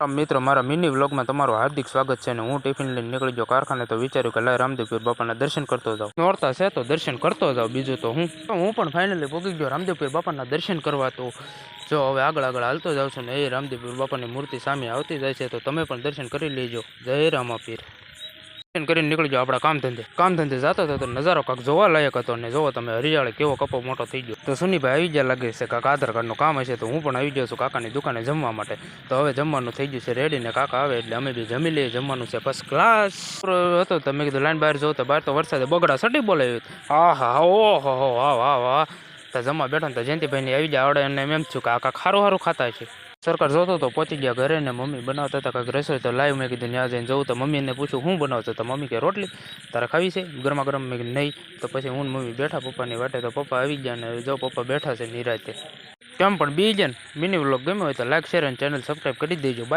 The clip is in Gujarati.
મિત્રો મારા મિની વ્લોગમાં તમારું હાર્દિક સ્વાગત છે અને હું ટિફિન લઈને નીકળી ગયો કારખાને તો વિચાર્યું કે લાય રામદેવપીર બાપાના દર્શન કરતો જાઉં નોરતા છે તો દર્શન કરતો જાઉં બીજું તો હું પણ ફાઇનલી પહોંચી ગયો રામદેવપીર બાપાના દર્શન કરવા તો જો હવે આગળ હાલતો જાઉં છું ને એ રામદેવપીર બાપાની મૂર્તિ સામે આવતી જાય છે તો તમે પણ દર્શન કરી લેજો જય રામાપીર દર્શન કરીને નીકળી જાઓ આપણા કામ ધંધે જતો હતો તો નજારો કાંક જોવા લાયક હતો અને જોવો તમે હરિયાળે કેવો કપો મોટો થઈ ગયો તો સુનીભાઈ આવી ગયા લાગે છે કાકા આધાર કાર્ડનું કામ હશે તો હું પણ આવી ગયો છું કાકાની દુકાને જમવા માટે તો હવે જમવાનું થઈ ગયું છે રેડી ને કાકા આવે એટલે અમે બી જમી લઈએ જમવાનું છે ફર્સ્ટ ક્લાસ હતો તો મેં કીધું લાઈન બહાર જોઉં તો બહાર તો વરસાદે બગડા સટી બોલાવ્યું હા હા ઓહો હો વાહ વાહ વાહ તો જમવા બેઠો ને તો જયંતિભાઈની આવી જાય આવડે અને એમ છું કે કાકા ખારું ખાતા છે સરકાર જોતો તો પહોંચી ગયા ઘરે ને મમ્મી બનાવતા હતા કાંઈક રસોઈ તો લાઈવ મેં કીધું ત્યાં જઈને જવું તો મમ્મીને પૂછું શું બનાવતો તો મમ્મી કે રોટલી તારે ખાવી છે ગરમા ગરમ મેં કીધું નહીં તો પછી હું મમ્મી બેઠા પપ્પાની વાટે તો પપ્પા આવી ગયા ને જો પપ્પા બેઠા છે નિરાતે કેમ પણ બી જાય ને મિની વ્લોગ ગમ્યો હોય તો લાઈક શેર અને ચેનલ સબસ્ક્રાઈબ કરી દેજો બાય.